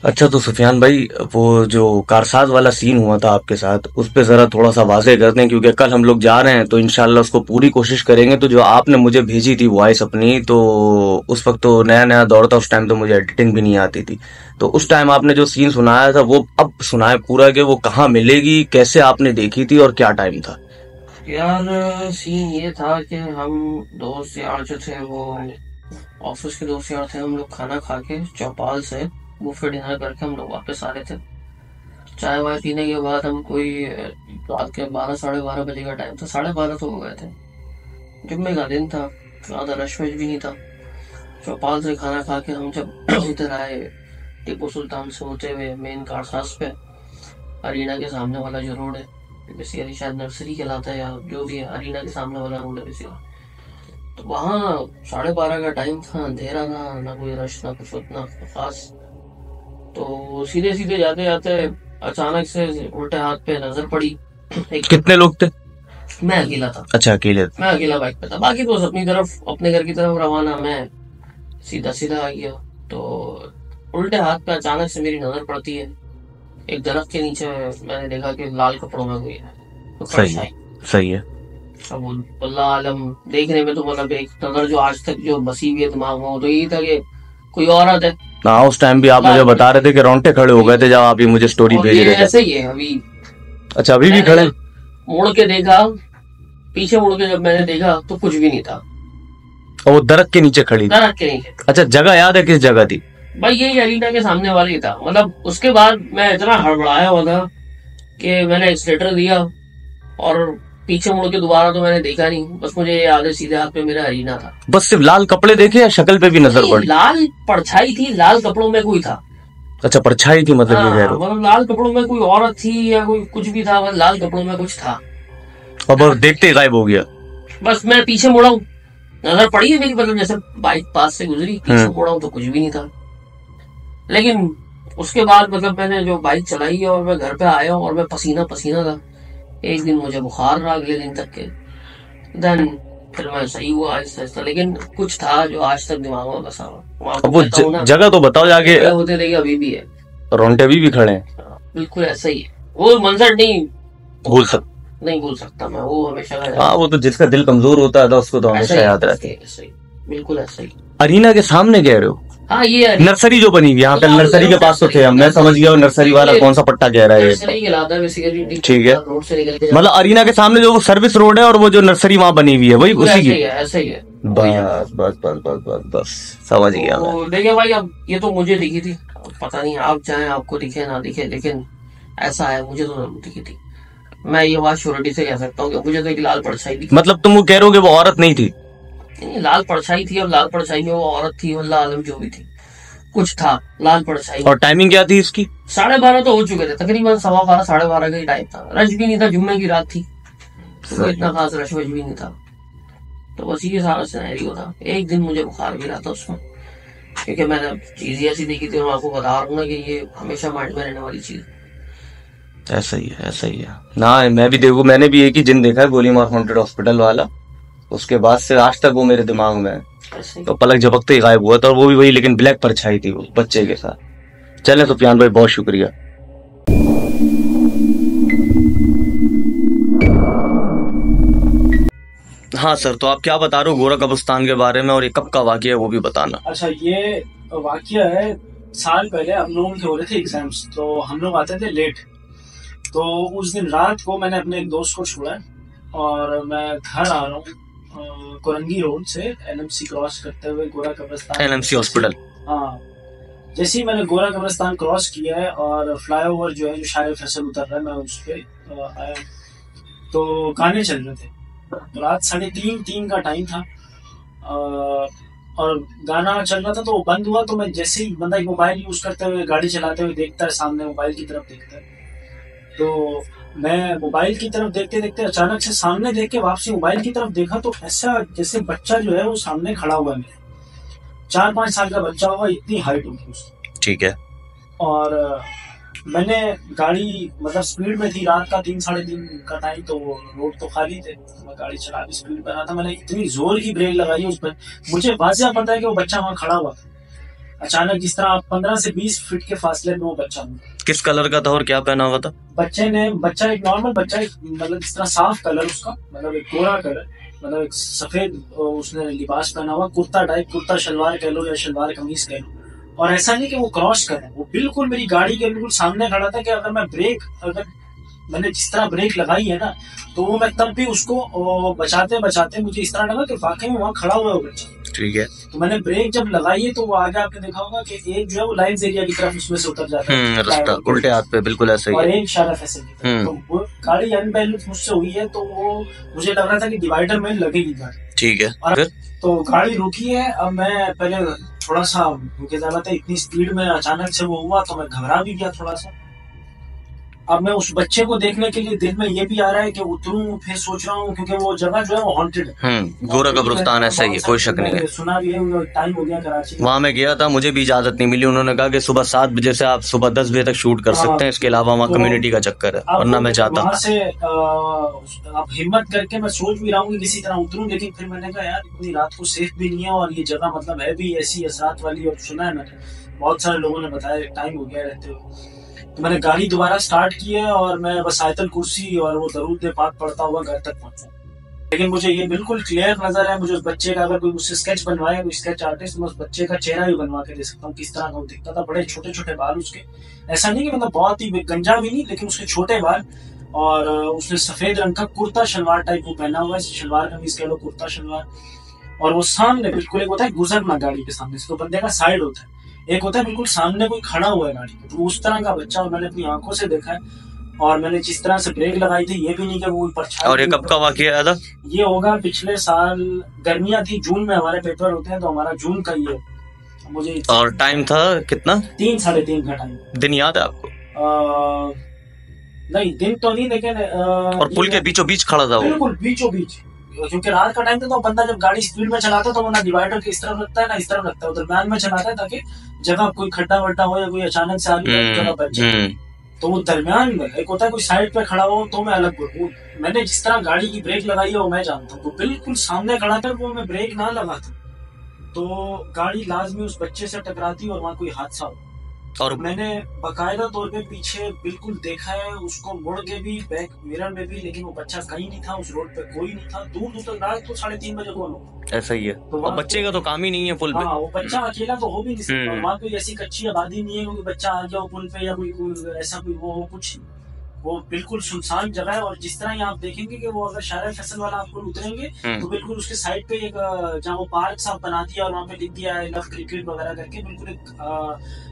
अच्छा तो सुफियान भाई, वो जो कारसाज वाला सीन हुआ था आपके साथ, उस पे जरा थोड़ा सा वाज़ेह कर दें, क्योंकि कल हम लोग जा रहे हैं तो इंशाल्लाह उसको पूरी कोशिश करेंगे। तो जो आपने मुझे भेजी थी वॉइस अपनी, तो उस वक्त तो नया नया दौर था, उस टाइम तो मुझे एडिटिंग भी नहीं आती थी। तो उस टाइम आपने जो सीन सुनाया था वो अब सुनाए पूरा, कि वो कहाँ मिलेगी, कैसे आपने देखी थी और क्या टाइम था। यार, सीन ये था कि हम दोस्त यार जो थे वो ऑफिस के दोस्त यार थे। हम लोग खाना खा के चौपाल से बुफे डिनर करके हम लोग वापस आ रहे थे। चाय वाय पीने के बाद हम कोई रात के 12 साढ़े 12 बजे का टाइम था, 12:30 तो हो गए थे। जुम्मे का दिन था, ज़्यादा रश वश भी नहीं था। चौपाल से खाना खा के हम जब इधर आए टीपू सुल्तान से होते हुए मेन कारसाज पे, अरीना के सामने वाला जो रोड है, बेसिकली शायद नर्सरी कहलाता है या जो भी है, अरीना के सामने वाला रोड है बेसिकली। तो वहाँ 12:30 का टाइम था, अंधेरा था, ना कोई रश ना कुछ उतना खास। तो सीधे सीधे जाते जाते अचानक से उल्टे हाथ पे नजर पड़ी एक। कितने लोग थे? मैं अकेला था। अच्छा, अकेले थे। मैं अकेला बाइक पे था, बाकी दोस्त अपनी तरफ अपने घर की तरफ रवाना, मैं सीधा सीधा आ गया। तो उल्टे हाथ पे अचानक से मेरी नजर पड़ती है एक दरख्त के नीचे। मैंने देखा कि लाल कपड़ों में कोई है, तो सही है। परछाई। सही है। अब अल्लाह आलम, देखने में तो मतलब एक नजर जो आज तक जो बसी हुई है दिमाग में, वो तो यही था कि कोई औरत है। हाँ, उस टाइम भी आप मुझे लाल बता रहे थे कि रोंगटे खड़े हो गए थे जब आप ये मुझे स्टोरी और भेज ये रहे थे। ऐसे ही है अभी। अच्छा, अभी भी खड़े मैंने हैं? मुड़ के देखा, पीछे मुड़ के जब मैंने देखा तो कुछ भी नहीं था। और वो दरख्त के नीचे खड़ी थी? दरख्त के नीचे। अच्छा, जगह याद है किस जगह थी? भाई यही अरीना के सामने वाला ही था। मतलब उसके बाद मैं इतना हड़बड़ाया हुआ था कि मैंने एक्सीलेटर दिया और पीछे मुड़ के दोबारा तो मैंने देखा नहीं। बस मुझे याद है सीधे हाथ पे मेरा अरीना था। बस सिर्फ लाल कपड़े देखे या शक्ल पे भी नजर नहीं, पड़ी? लाल परछाई थी, लाल कपड़ों में कोई था। अच्छा, परछाई थी, मतलब ये कह रहे हाँ, हो? मतलब लाल कपड़ों में कोई औरत थी या कोई कुछ भी था, बस लाल कपड़ों में कुछ था। और बस देखते ही गायब हो गया? बस मैं पीछे मुड़ा हूँ, नजर पड़ी है मेरी, मतलब जैसे बाइक पास से गुजरी, पीछे मुड़ा हूँ तो कुछ भी नहीं था। लेकिन उसके बाद मतलब मैंने जो बाइक चलाई और मैं घर पे आया और मैं पसीना पसीना था। एक दिन मुझे बुखार रहा अगले दिन तक के। देन फिर मैं सही हुआ आहिस्ता आहिस्ता, लेकिन कुछ था जो आज तक दिमाग में बसा हुआ। मैं आपको अब वो कहता हूँ ना, जगह तो बताओ जाके। खड़े होते देखे अभी भी है। रोंटे भी खड़े हैं? हाँ, बिल्कुल ऐसा ही है। वो मंजर नहीं भूल सक नहीं भूल सकता मैं, वो हमेशा का हाँ, याद वो तो जिसका दिल कमजोर होता है उसको तो है। ऐसा हमेशा ही याद रहता है। ऐसा ही, बिल्कुल ऐसा ही। अरीना के सामने कह रहे हो? हाँ, ये नर्सरी जो बनी हुई है, यहाँ कल नर्सरी के पास तो थे हम, मैं समझ गया वो नर्सरी वाला कौन सा पट्टा कह रहा है ये। नर्सरी कहलाता है बेसिकली। ठीक है। रोड से निकल के मतलब अरीना के सामने जो वो सर्विस रोड है और वो जो नर्सरी वहां बनी हुई है, वही बिल्कुल उसी ऐसा की? ही है, ऐसा ही है। बस बस बस बस बस बस, समझ गया मैं। तो देखिए भाई, अब ये तो मुझे दिखी थी, अब पता नहीं आप चाहें आपको दिखे ना दिखे, लेकिन ऐसा है, मुझे तो जरूर दिखी थी। मैं ये बात श्योरिटी से कह सकता हूँ कि मुझे तो एक लाल परछाई दिखी। मतलब तुम वो कह रहे हो कि वो औरत नहीं थी? नहीं, लाल परछाई थी, और लाल परछाई में वो औरत थी, अल्लाह आलम जो भी थी, कुछ था लाल परछाई। और टाइमिंग क्या थी इसकी? 12:30 तो हो चुके थे तकरीबन, 12:15 12:30 का ही टाइम था। रश भी नहीं था, जुम्मे की रात थी, तो कोई इतना खास रश वश भी नहीं था। तो बस ये सारा सिनेरियो था। एक दिन मुझे बुखार भी रहा था उसमें, क्योंकि मैंने चीज ऐसी देखी थी, और मैं आपको बता रहा हूँ ना कि ये हमेशा माइंड में रहने वाली चीज। ऐसा ही है, ऐसा ही है ना। मैं भी देखू, मैंने भी एक ही जिन देखा है, गोली मार हॉन्टेड हॉस्पिटल वाला। उसके बाद से आज तक वो मेरे दिमाग में है। तो पलक झपकते ही गायब हुआ था, और वो भी वही, लेकिन ब्लैक परछाई थी वो बच्चे के साथ। चले सुफियान भाई, बहुत शुक्रिया। हाँ सर, तो आप क्या बता रहे हो गोरा कब्रिस्तान के बारे में, और ये कब का वाकया है वो भी बताना। अच्छा, ये वाकया है, साल पहले हम लोगों के हो रहे थे एग्जाम्स, तो हम लोग आते थे लेट। तो उस दिन रात को मैंने अपने एक दोस्त को छोड़ा और मैं घर आ रहा हूँ कोरंगी रोड से एनएमसी क्रॉस करते हुए गोरा कब्रिस्तान। NMC hospital? हाँ। जैसे ही मैंने गोरा कब्रिस्तान क्रॉस किया है और फ्लाईओवर जो है, जो शायर फैसल उतर रहा है, मैं उस पर आया, तो गाने चल रहे थे। रात 3:30 का टाइम था और गाना चल रहा था, तो वो बंद हुआ। तो मैं जैसे ही, बंदा एक मोबाइल यूज करते हुए गाड़ी चलाते हुए देखता है, सामने मोबाइल की तरफ देखता है, तो मैं मोबाइल की तरफ देखते देखते अचानक से सामने देख के वापसी मोबाइल की तरफ देखा, तो ऐसा जैसे बच्चा जो है वो सामने खड़ा हुआ है। 4-5 साल का बच्चा होगा, इतनी हाइट होगी उसकी। ठीक है। और मैंने गाड़ी, मतलब स्पीड में थी, रात का 3-3:30 का टाइम, तो रोड तो खाली थे, मैं गाड़ी चला के स्पीड पर रहा था। मैंने इतनी जोर की ब्रेक लगाई उस पर, मुझे वाज़ह पता है कि वो बच्चा वहां खड़ा हुआ था। अचानक जिस तरह आप 15 से 20 फीट के फासले में वो बच्चा मिला। किस कलर का था और क्या पहना हुआ था? बच्चा एक नॉर्मल बच्चा, मतलब जिस तरह साफ कलर उसका, मतलब एक गोरा कलर, मतलब एक सफेद उसने लिबास पहना हुआ, कुर्ता टाइप, कुर्ता शलवार कह लो या शलवार कमीज कह लो। और ऐसा नहीं कि वो क्रॉस कर रहा है, वो बिल्कुल मेरी गाड़ी के बिल्कुल सामने खड़ा था कि अगर मैंने जिस तरह ब्रेक लगाई है ना, तो वो मैं तब भी उसको बचाते बचाते मुझे इस तरह लगा कि वाकई में वहाँ खड़ा हुआ है वो बच्चा। ठीक है। तो मैंने ब्रेक जब लगाई है तो वो आगे आपने देखा होगा कि एक जो है वो लाइन्स एरिया की तरफ उसमें से उतर जाता है रास्ता उल्टे हाथ पे, बिल्कुल ऐसे ही और है। एक इशारा फैसल की तरफ। तो वो गाड़ी अनबैलेंस मुझसे हुई है, तो वो मुझे लग रहा था कि डिवाइडर में लगेगी गाड़ी। ठीक है। और तो गाड़ी रुकी है। अब मैं पहले थोड़ा सा, मुझे लगा था इतनी स्पीड में अचानक से वो हुआ तो मैं घबरा भी गया थोड़ा सा। अब मैं उस बच्चे को देखने के लिए दिल में ये भी आ रहा है कि उतरूं, फिर सोच रहा हूँ क्योंकि वो जगह जो है वो हॉन्टेड है। गोरा कब्रिस्तान ऐसा ही है, कोई शक नहीं है। सुना भी है, टाइम हो गया कराची। वहाँ मैं गया था, मुझे भी इजाजत नहीं मिली। उन्होंने कहा कि सुबह 7 बजे से आप सुबह 10 बजे तक शूट कर सकते हैं, इसके अलावा वहाँ कम्युनिटी का चक्कर है, वरना मैं चाहता। वहाँ से अब हिम्मत करके मैं सोच भी रहा हूँ कि किसी तरह उतरूं, लेकिन फिर मैंने कहा यार इतनी रात को सेफ भी नहीं है और ये जगह मतलब है भी ऐसी असरात वाली, और सुना है मैंने बहुत सारे लोगों ने बताया टाइम हो गया रहते हुए। तो मैंने गाड़ी दोबारा स्टार्ट की है और मैं बस आयतल कुर्सी और वो दरूद पाक पढ़ता हुआ घर तक पहुंचा। लेकिन मुझे ये बिल्कुल क्लियर नजर है, मुझे उस बच्चे का, अगर कोई मुझसे स्केच बनवाए, कोई स्केच आर्टिस्ट, मैं उस बच्चे का चेहरा भी बनवा के दे सकता हूँ किस तरह का वो दिखता था। बड़े छोटे छोटे बाल उसके, ऐसा नहीं कि मतलब बहुत ही गंजा भी नहीं, लेकिन उसके छोटे बाल, और उसने सफेद रंग का कुर्ता शलवार टाइप वो पहना हुआ है, शलवार कमीज कह लो, कुर्ता शलवार। और वो सामने बिल्कुल, एक होता है गुजरना गाड़ी के सामने से, तो बंदे का साइड होता है, एक होता है बिल्कुल सामने कोई खड़ा हुआ है गाड़ी के, तो उस तरह का बच्चा, और मैंने अपनी आंखों से देखा है। और मैंने जिस तरह से ब्रेक लगाई थी, ये भी नहीं कि वो ऊपर। और ये कब का वाकया था? ये होगा पिछले साल, गर्मियां थी, जून में हमारे पेपर होते हैं, तो हमारा जून का ये मुझे। और टाइम था कितना? 3 साढ़े 3 का टाइम। दिन याद है आपको? नहीं, दिन तो नहीं, लेकिन और पुल के बीचों बीच खड़ा था वो? बिल्कुल बीचों बीच, क्योंकि रात का टाइम था, तो बंदा जब गाड़ी स्पीड में चलाता है तो वो ना डिवाइडर के इस तरफ लगता है ना इस तरफ लगता है, दरम्यान में चलाता है ताकि जगह कोई खड्डा वड्डा हो या कोई अचानक से आगे जगह बच जाए। तो वो दरम्यान में, एक होता है कोई साइड पे खड़ा हो तो मैं अलग बोलूं, मैंने जिस तरह गाड़ी की ब्रेक लगाई है वो मैं जानता हूँ, तो बिल्कुल सामने खड़ा था, वो मैं ब्रेक ना लगाता तो गाड़ी लाजमी उस बच्चे से टकराती और वहाँ कोई हादसा हो। और मैंने बाकायदा तौर पे पीछे बिल्कुल देखा है उसको, मुड़ के भी, बैक मिरर में भी, लेकिन वो बच्चा कहीं नहीं था, उस रोड पे कोई नहीं था, दूर दूर तक। रात को 3:30 बजे कौन हो? ऐसा ही है। तो और बच्चे का तो काम ही नहीं है पुल पे। हाँ, वो बच्चा अकेला तो हो भी नहीं सकता, वहाँ कोई ऐसी कच्ची आबादी नहीं है क्योंकि बच्चा आ गया पुल पे या कोई ऐसा कोई वो कुछ, वो बिल्कुल सुनसान जगह है। और जिस तरह ही आप देखेंगे कि वो अगर शायरा फैसल वाला आप पुल उतरेंगे तो बिल्कुल उसके साइड पे एक, जहाँ वो पार्क साहब बना दिया और वहाँ पे लिख दिया है लव क्रिकेट वगैरह करके, बिल्कुल एक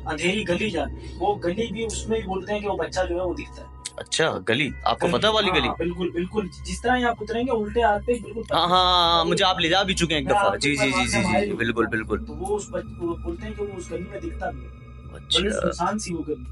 अंधेरी गली जाती है, वो गली भी उसमें भी बोलते हैं कि वो बच्चा जो है वो दिखता है। अच्छा, गली आपको पता वाली गली? बिल्कुल बिल्कुल, जिस तरह ही आप उतरेंगे उल्टे हाथ पे बिल्कुल। हाँ, मुझे आप ले जा भी चुके हैं एक दफा। जी जी जी जी जी, बिल्कुल बिल्कुल। तो वो बोलते हैं कि वो उस गली में दिखता भी है। अच्छा, सुनसान सी वो गली।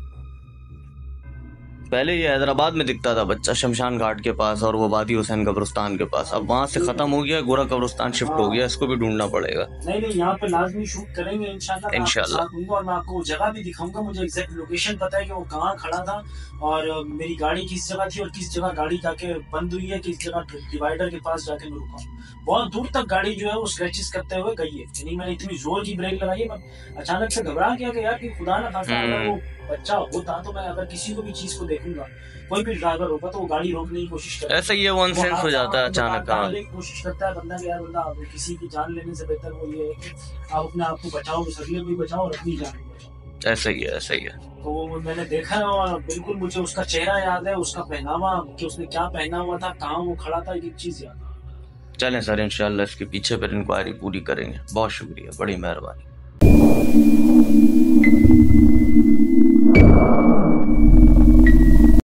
पहले ये हैदराबाद में दिखता था बच्चा, शमशान घाट के पास और वो वादी हुसैन कब्रिस्तान के पास, अब वहाँ से खत्म हो गया, गोरा कब्रिस्तान शिफ्ट हो गया, इसको भी ढूंढना पड़ेगा। नहीं, यहाँ पे लाजमी शूट करेंगे इंशाल्लाह। और मैं आपको जगह भी दिखाऊंगा, मुझे एग्जैक्ट लोकेशन पता है कि वो कहाँ खड़ा था और मेरी गाड़ी किस जगह थी और किस जगह गाड़ी जाके बंद हुई है, किस जगह डिवाइडर के पास जाके मैं रुका। बहुत दूर तक गाड़ी जो है वो स्क्रैचेस करते हुए गई है, यानी मैंने इतनी जोर की ब्रेक लगाई है, मैं अचानक से घबरा गया कि यार कि खुदा ना खासा अगर वो बच्चा होता तो मैं अगर किसी को भी चीज को देखूंगा, कोई भी ड्राइवर होगा तो वो गाड़ी रोकने की कोशिश करता है। ऐसा ही वन सेंस हो जाता है अचानक। कोशिश करता है बंदा कि यार बंदा किसी की जान लेने से बेहतर वो ये है कि आप अपने आप को बचाओ, अगले भी बचाओ और अपनी जान भी बचाओ। ऐसा ही है, ऐसा ही है। तो वो मैंने देखा है और बिल्कुल मुझे उसका चेहरा याद है, उसका पहनावा कि उसने क्या पहना हुआ था, कहाँ वो खड़ा था, एक चीज याद है। चलें सर, इंशाल्लाह इसके पीछे पर इंक्वायरी पूरी करेंगे। बहुत शुक्रिया, बड़ी मेहरबानी।